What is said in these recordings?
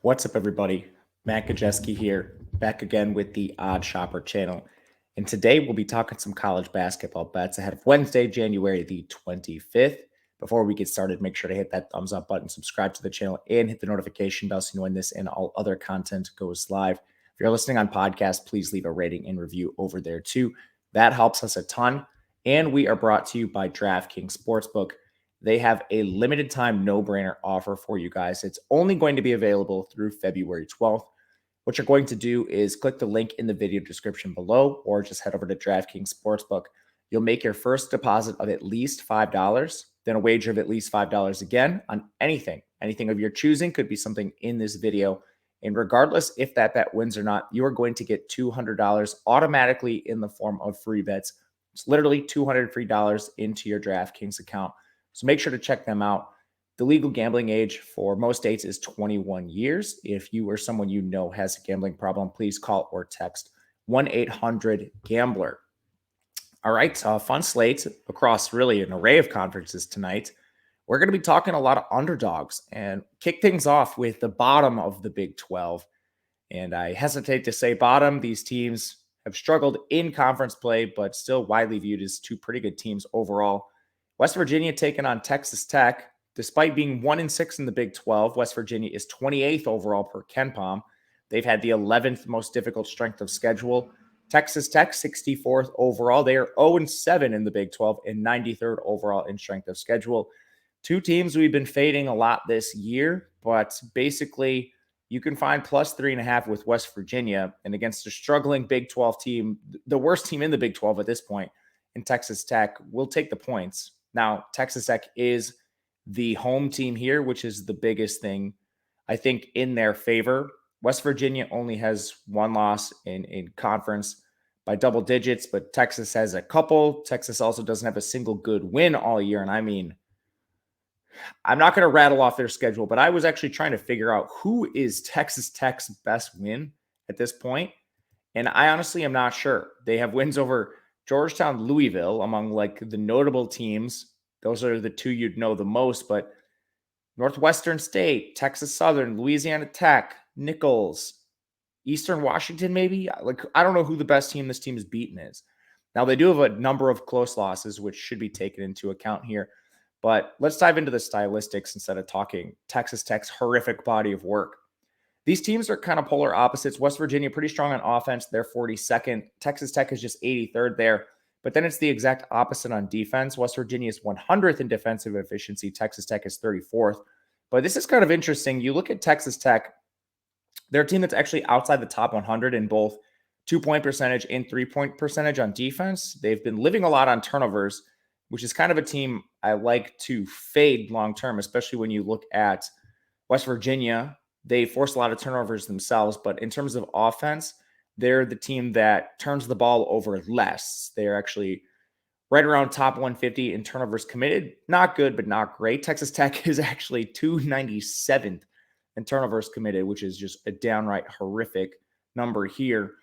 What's up, everybody? Matt Gajeski here, back again with the Odd Shopper channel. And today we'll be talking some college basketball bets ahead of Wednesday, January the 25th. Before we get started, make sure to hit that thumbs up button, subscribe to the channel, and hit the notification bell so you know when this and all other content goes live. If you're listening on podcast, please leave a rating and review over there too. That helps us a ton. And we are brought to you by DraftKings Sportsbook. They have a limited time no-brainer offer for you guys. It's only going to be available through February 12th. What you're going to do is click the link in the video description below or just head over to DraftKings Sportsbook. You'll make your first deposit of at least $5, then a wager of at least $5 again on anything. Anything of your choosing, could be something in this video. And regardless if that bet wins or not, you are going to get $200 automatically in the form of free bets. It's literally $200 free dollars into your DraftKings account. So make sure to check them out. The legal gambling age for most states is 21 years. If you or someone you know has a gambling problem, please call or text 1-800-GAMBLER. All right, fun slate across really an array of conferences tonight. We're going to be talking a lot of underdogs and kick things off with the bottom of the Big 12. And I hesitate to say bottom. These teams have struggled in conference play, but still widely viewed as two pretty good teams overall. West Virginia taking on Texas Tech. Despite being 1-6 in the Big 12, West Virginia is 28th overall per KenPom. They've had the 11th most difficult strength of schedule. Texas Tech, 64th overall. They are 0-7 in the Big 12 and 93rd overall in strength of schedule. Two teams we've been fading a lot this year, but basically you can find plus 3.5 with West Virginia. And against a struggling Big 12 team, the worst team in the Big 12 at this point, in Texas Tech, we'll take the points. Now, Texas Tech is the home team here, which is the biggest thing, I think, in their favor. West Virginia only has one loss in conference by double digits, but Texas has a couple. Texas also doesn't have a single good win all year. And I mean, I'm not going to rattle off their schedule, but I was actually trying to figure out who is Texas Tech's best win at this point. And I honestly am not sure. They have wins over Georgetown, Louisville, among like the notable teams. Those are the two you'd know the most, but Northwestern State, Texas Southern, Louisiana Tech, Nichols, Eastern Washington, maybe. Like, I don't know who the best team this team has beaten is. Now, they do have a number of close losses, which should be taken into account here. But let's dive into the stylistics instead of talking Texas Tech's horrific body of work. These teams are kind of polar opposites. West Virginia, pretty strong on offense. They're 42nd. Texas Tech is just 83rd there. But then it's the exact opposite on defense. West Virginia is 100th in defensive efficiency. Texas Tech is 34th. But this is kind of interesting. You look at Texas Tech, they're a team that's actually outside the top 100 in both 2-point percentage and 3-point percentage on defense. They've been living a lot on turnovers, which is kind of a team I like to fade long-term, especially when you look at West Virginia. They force a lot of turnovers themselves, but in terms of offense, they're the team that turns the ball over less. They're actually right around top 150 in turnovers committed. Not good, but not great. Texas Tech is actually 297th in turnovers committed, which is just a downright horrific number here.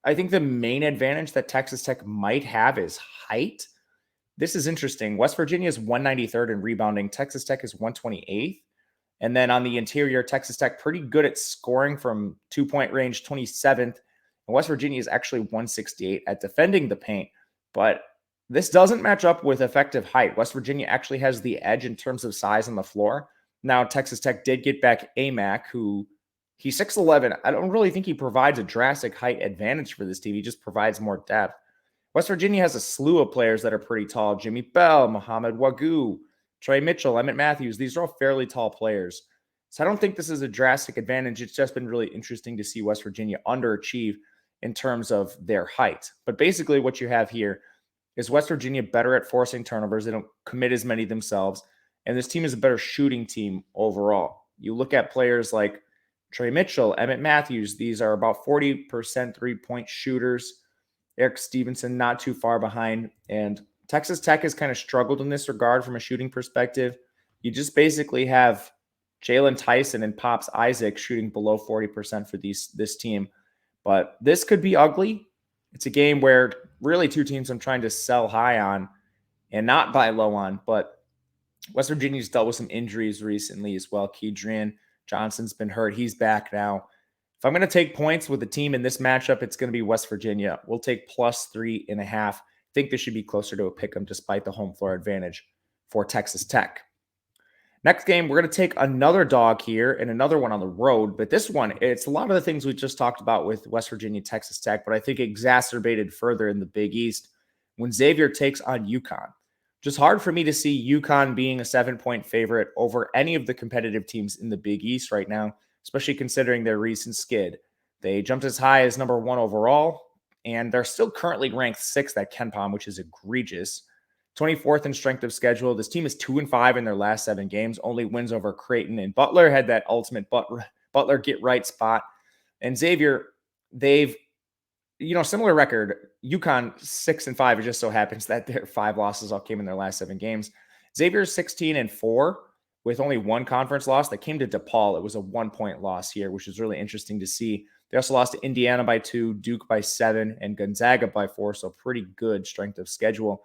I think the main advantage that Texas Tech might have is height. This is interesting. West Virginia is 193rd in rebounding. Texas Tech is 128th. And then on the interior, Texas Tech pretty good at scoring from 2-point range, 27th. And West Virginia is actually 168 at defending the paint. But this doesn't match up with effective height. West Virginia actually has the edge in terms of size on the floor. Now, Texas Tech did get back AMAC, who he's 6'11". I don't really think he provides a drastic height advantage for this team. He just provides more depth. West Virginia has a slew of players that are pretty tall. Jimmy Bell, Muhammad Wagoo, Trey Mitchell, Emmett Matthews. These are all fairly tall players. So I don't think this is a drastic advantage. It's just been really interesting to see West Virginia underachieve in terms of their height. But basically what you have here is West Virginia better at forcing turnovers. They don't commit as many themselves. And this team is a better shooting team overall. You look at players like Trey Mitchell, Emmett Matthews. These are about 40% three-point shooters. Eric Stevenson not too far behind. And Texas Tech has kind of struggled in this regard from a shooting perspective. You just basically have Jalen Tyson and Pops Isaac shooting below 40% for this team. But this could be ugly. It's a game where really two teams I'm trying to sell high on and not buy low on. But West Virginia's dealt with some injuries recently as well. Kedrian Johnson's been hurt. He's back now. If I'm going to take points with the team in this matchup, it's going to be West Virginia. We'll take +3.5. I think this should be closer to a pick 'em despite the home floor advantage for Texas Tech. Next game, we're going to take another dog here and another one on the road. But this one, it's a lot of the things we just talked about with West Virginia, Texas Tech, but I think exacerbated further in the Big East when Xavier takes on UConn. Just hard for me to see UConn being a 7-point favorite over any of the competitive teams in the Big East right now, especially considering their recent skid. They jumped as high as number 1 overall, and they're still currently ranked 6th at KenPom, which is egregious. 24th in strength of schedule. This team is 2-5 in their last 7 games, only wins over Creighton, and Butler had that ultimate Butler get right spot. And Xavier, they've, similar record. UConn 6-5. It just so happens that their 5 losses all came in their last 7 games. Xavier's 16-4 with only 1 conference loss that came to DePaul. It was a 1-point loss here, which is really interesting to see. They also lost to Indiana by 2, Duke by 7, and Gonzaga by 4. So pretty good strength of schedule.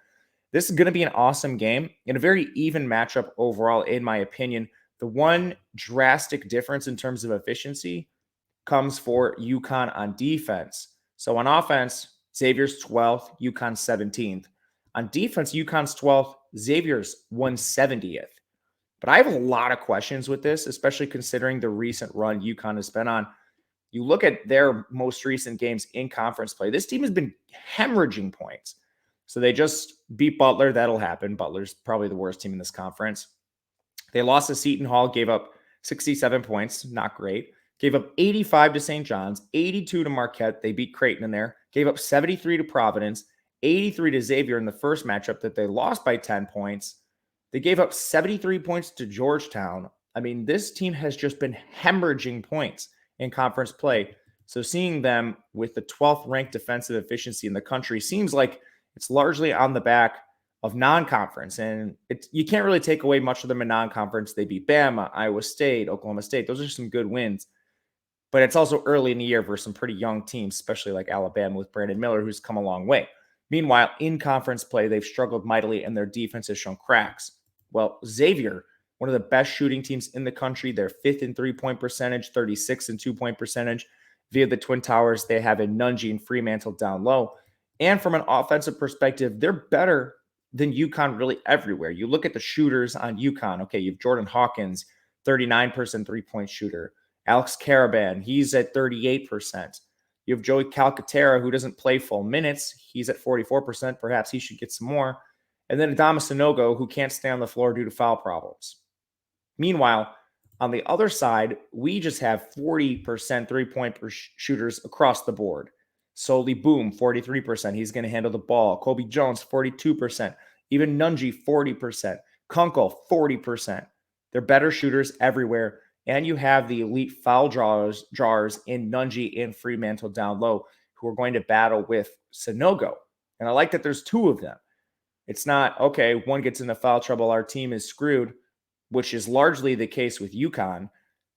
This is going to be an awesome game and a very even matchup overall, in my opinion. The one drastic difference in terms of efficiency comes for UConn on defense. So on offense, Xavier's 12th, UConn's 17th. On defense, UConn's 12th, Xavier's 170th. But I have a lot of questions with this, especially considering the recent run UConn has been on. You look at their most recent games in conference play, this team has been hemorrhaging points. So they just beat Butler. That'll happen. Butler's probably the worst team in this conference. They lost to Seton Hall, gave up 67 points. Not great. Gave up 85 to St. John's, 82 to Marquette. They beat Creighton in there. Gave up 73 to Providence, 83 to Xavier in the first matchup that they lost by 10 points. They gave up 73 points to Georgetown. I mean, this team has just been hemorrhaging points in conference play. So seeing them with the 12th ranked defensive efficiency in the country seems like it's largely on the back of non-conference. And you can't really take away much of them in non-conference. They beat Bama, Iowa State, Oklahoma State. Those are some good wins. But it's also early in the year versus some pretty young teams, especially like Alabama with Brandon Miller, who's come a long way. Meanwhile, in conference play, they've struggled mightily and their defense has shown cracks. Well, Xavier, one of the best shooting teams in the country, they're 5th in 3-point percentage, 36th in 2-point percentage. Via the Twin Towers, they have Nunji and Fremantle down low. And from an offensive perspective, they're better than UConn really everywhere. You look at the shooters on UConn. Okay, you have Jordan Hawkins, 39% 3-point shooter. Alex Caravan, he's at 38%. You have Joey Calcaterra, who doesn't play full minutes. He's at 44%. Perhaps he should get some more. And then Adama Sanogo, who can't stay on the floor due to foul problems. Meanwhile, on the other side, we just have 40% 3-point shooters across the board. Solely Boom, 43%. He's going to handle the ball. Kobe Jones, 42%. Even Nunji, 40%. Kunkel, 40%. They're better shooters everywhere. And you have the elite foul drawers in Nunji and Fremantle down low who are going to battle with Sanogo. And I like that there's 2 of them. It's not, okay, one gets into foul trouble, our team is screwed, which is largely the case with UConn.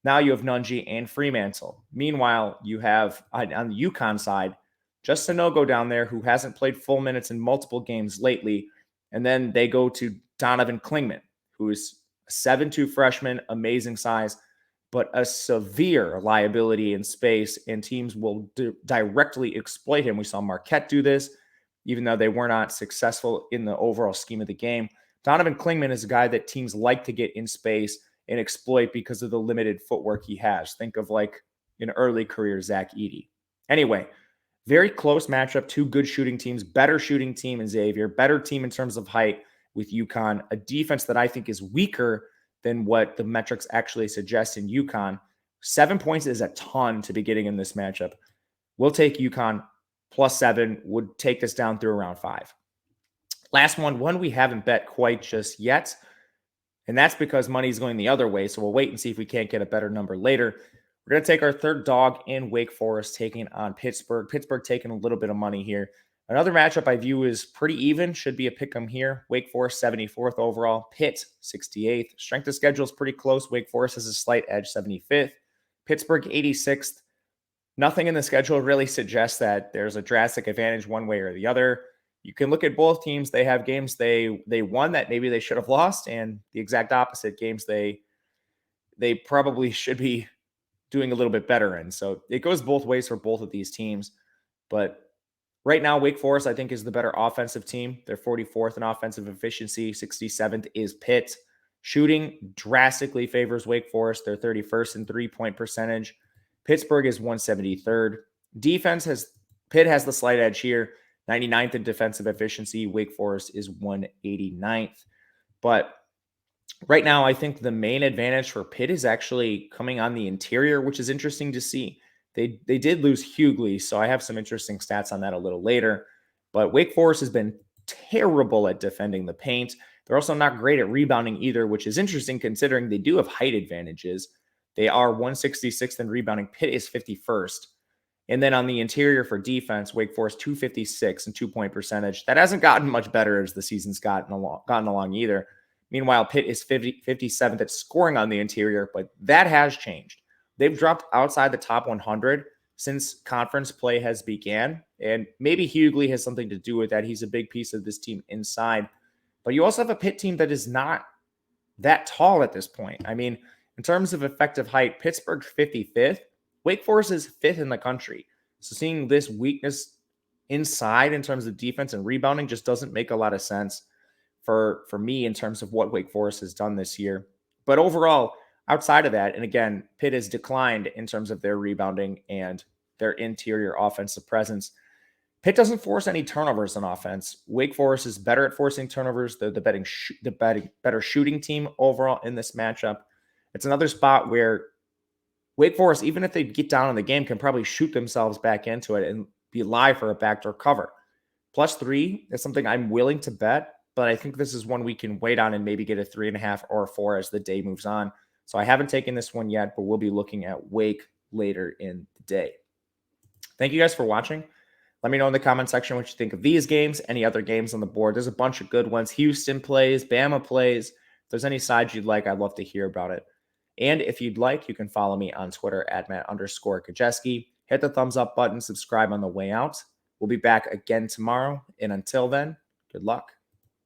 Now you have Nunji and Fremantle. Meanwhile, you have, on the UConn side, just Sanogo down there who hasn't played full minutes in multiple games lately. And then they go to Donovan Klingman, who is a 7'2" freshman, amazing size, but a severe liability in space, and teams will directly exploit him. We saw Marquette do this, even though they were not successful in the overall scheme of the game. Donovan Klingman is a guy that teams like to get in space and exploit because of the limited footwork he has. Think of like an early career Zach Edey. Anyway, very close matchup, 2 good shooting teams, better shooting team in Xavier, better team in terms of height with UConn, a defense that I think is weaker than what the metrics actually suggest in UConn. 7 points is a ton to be getting in this matchup. We'll take UConn +7, would take this down through around 5. Last one we haven't bet quite just yet, and that's because money's going the other way, so we'll wait and see if we can't get a better number later. We're going to take our third dog in Wake Forest taking on Pittsburgh. Pittsburgh taking a little bit of money here. Another matchup I view is pretty even. Should be a pick 'em here. Wake Forest 74th overall. Pitt 68th. Strength of schedule is pretty close. Wake Forest has a slight edge, 75th. Pittsburgh 86th. Nothing in the schedule really suggests that there's a drastic advantage one way or the other. You can look at both teams. They have games they won that maybe they should have lost, and the exact opposite games they they probably should be doing a little bit better in. So it goes both ways for both of these teams. But right now, Wake Forest, I think, is the better offensive team. They're 44th in offensive efficiency. 67th is Pitt. Shooting drastically favors Wake Forest. They're 31st in three-point percentage. Pittsburgh is 173rd. Pitt has the slight edge here. 99th in defensive efficiency. Wake Forest is 189th. But right now, I think the main advantage for Pitt is actually coming on the interior, which is interesting to see. They did lose Hughley, so I have some interesting stats on that a little later. But Wake Forest has been terrible at defending the paint. They're also not great at rebounding either, which is interesting considering they do have height advantages. They are 166th in rebounding. Pitt is 51st. And then on the interior for defense, Wake Forest 256 and 2-point percentage. That hasn't gotten much better as the season's gotten along either. Meanwhile, Pitt is 57th at scoring on the interior, but that has changed. They've dropped outside the top 100 since conference play has began, and maybe Hughley has something to do with that. He's a big piece of this team inside. But you also have a Pitt team that is not that tall at this point. I mean, in terms of effective height, Pittsburgh 55th. Wake Forest is 5th in the country. So seeing this weakness inside in terms of defense and rebounding just doesn't make a lot of sense for me in terms of what Wake Forest has done this year. But overall, outside of that, and again, Pitt has declined in terms of their rebounding and their interior offensive presence. Pitt doesn't force any turnovers on offense. Wake Forest is better at forcing turnovers. They're the better shooting team overall in this matchup. It's another spot where Wake Forest, even if they get down in the game, can probably shoot themselves back into it and be live for a backdoor cover. +3 is something I'm willing to bet, but I think this is one we can wait on and maybe get a 3.5 or a 4 as the day moves on. So I haven't taken this one yet, but we'll be looking at Wake later in the day. Thank you guys for watching. Let me know in the comment section what you think of these games, any other games on the board. There's a bunch of good ones. Houston plays, Bama plays. If there's any sides you'd like, I'd love to hear about it. And if you'd like, you can follow me on Twitter at Matt_Kajeski. Hit the thumbs up button, subscribe on the way out. We'll be back again tomorrow. And until then, good luck.